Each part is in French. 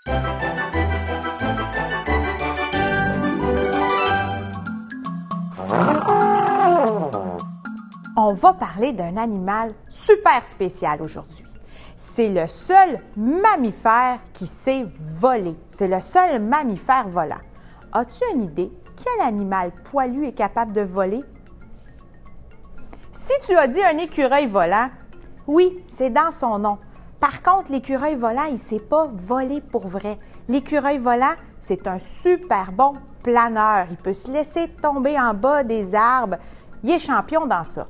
On va parler d'un animal super spécial aujourd'hui. C'est le seul mammifère qui sait voler. C'est le seul mammifère volant. As-tu une idée quel animal poilu est capable de voler? Si tu as dit un écureuil volant, oui, c'est dans son nom. Par contre, l'écureuil volant, il ne sait pas voler pour vrai. L'écureuil volant, c'est un super bon planeur. Il peut se laisser tomber en bas des arbres. Il est champion dans ça.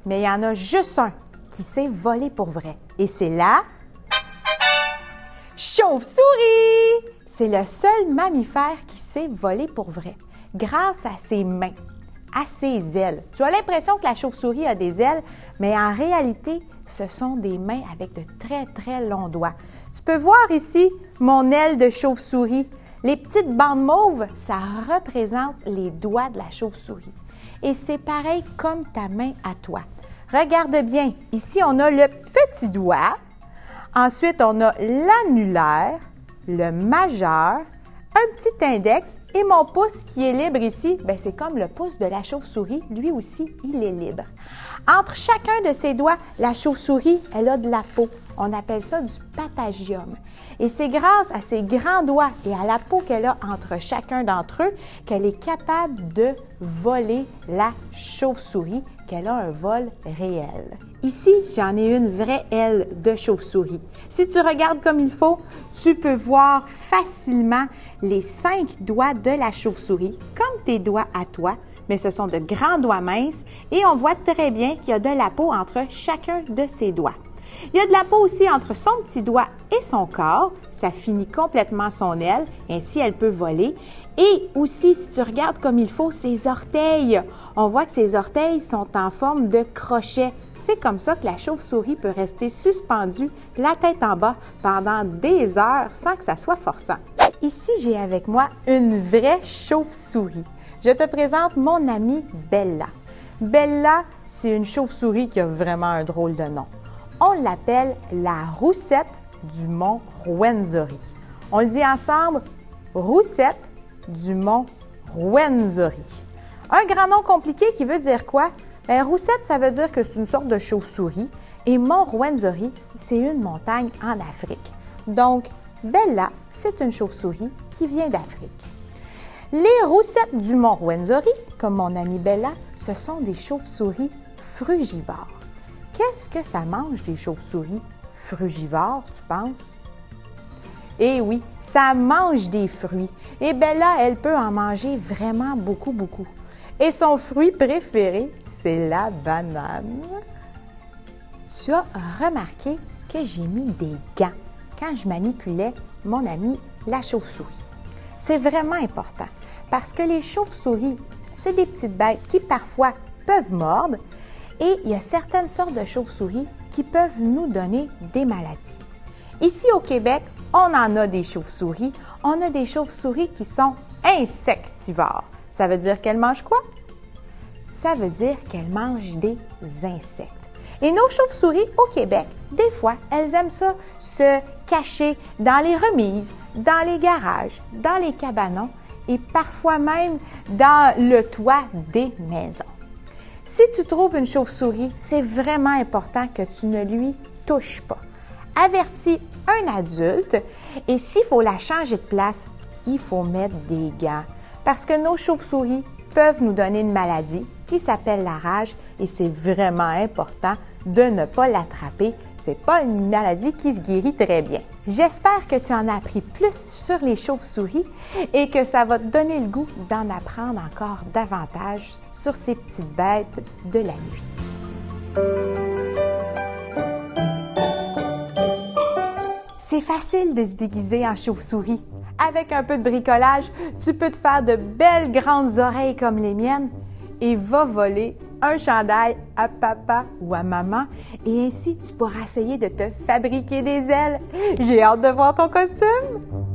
Mais il y en a juste un qui sait voler pour vrai. Et c'est la chauve-souris! C'est le seul mammifère qui sait voler pour vrai, grâce à ses mains, à ses ailes. Tu as l'impression que la chauve-souris a des ailes, mais en réalité, ce sont des mains avec de très, très longs doigts. Tu peux voir ici mon aile de chauve-souris. Les petites bandes mauves, ça représente les doigts de la chauve-souris. Et c'est pareil comme ta main à toi. Regarde bien, ici on a le petit doigt, ensuite on a l'annulaire, le majeur, un petit index et mon pouce qui est libre ici, c'est comme le pouce de la chauve-souris, lui aussi il est libre. Entre chacun de ses doigts, la chauve-souris, elle a de la peau. On appelle ça du patagium. Et c'est grâce à ses grands doigts et à la peau qu'elle a entre chacun d'entre eux qu'elle est capable de voler la chauve-souris, qu'elle a un vol réel. Ici, j'en ai une vraie aile de chauve-souris. Si tu regardes comme il faut, tu peux voir facilement les 5 doigts de la chauve-souris, comme tes doigts à toi, mais ce sont de grands doigts minces et on voit très bien qu'il y a de la peau entre chacun de ses doigts. Il y a de la peau aussi entre son petit doigt et son corps. Ça finit complètement son aile. Ainsi, elle peut voler. Et aussi, si tu regardes comme il faut, ses orteils. On voit que ses orteils sont en forme de crochet. C'est comme ça que la chauve-souris peut rester suspendue, la tête en bas, pendant des heures sans que ça soit forçant. Ici, j'ai avec moi une vraie chauve-souris. Je te présente mon amie Bella. Bella, c'est une chauve-souris qui a vraiment un drôle de nom. On l'appelle la roussette du mont Ruwenzori. On le dit ensemble, roussette du mont Ruwenzori. Un grand nom compliqué qui veut dire quoi? Roussette, ça veut dire que c'est une sorte de chauve-souris et mont Ruwenzori, c'est une montagne en Afrique. Donc, Bella, c'est une chauve-souris qui vient d'Afrique. Les roussettes du mont Ruwenzori, comme mon amie Bella, ce sont des chauves-souris frugivores. Qu'est-ce que ça mange des chauves-souris frugivores, tu penses? Eh oui, ça mange des fruits. Et Bella, elle peut en manger vraiment beaucoup, beaucoup. Et son fruit préféré, c'est la banane. Tu as remarqué que j'ai mis des gants quand je manipulais mon amie la chauve-souris. C'est vraiment important parce que les chauves-souris, c'est des petites bêtes qui parfois peuvent mordre et il y a certaines sortes de chauves-souris qui peuvent nous donner des maladies. Ici au Québec, on en a des chauves-souris. On a des chauves-souris qui sont insectivores. Ça veut dire qu'elles mangent quoi? Ça veut dire qu'elles mangent des insectes. Et nos chauves-souris au Québec, des fois, elles aiment ça se cacher dans les remises, dans les garages, dans les cabanons et parfois même dans le toit des maisons. Si tu trouves une chauve-souris, c'est vraiment important que tu ne lui touches pas. Avertis un adulte et s'il faut la changer de place, il faut mettre des gants parce que nos chauves-souris peuvent nous donner une maladie qui s'appelle la rage et c'est vraiment important de ne pas l'attraper. Ce n'est pas une maladie qui se guérit très bien. J'espère que tu en as appris plus sur les chauves-souris et que ça va te donner le goût d'en apprendre encore davantage sur ces petites bêtes de la nuit. C'est facile de se déguiser en chauve-souris. Avec un peu de bricolage, tu peux te faire de belles grandes oreilles comme les miennes et va voler un chandail à papa ou à maman et ainsi tu pourras essayer de te fabriquer des ailes. J'ai hâte de voir ton costume!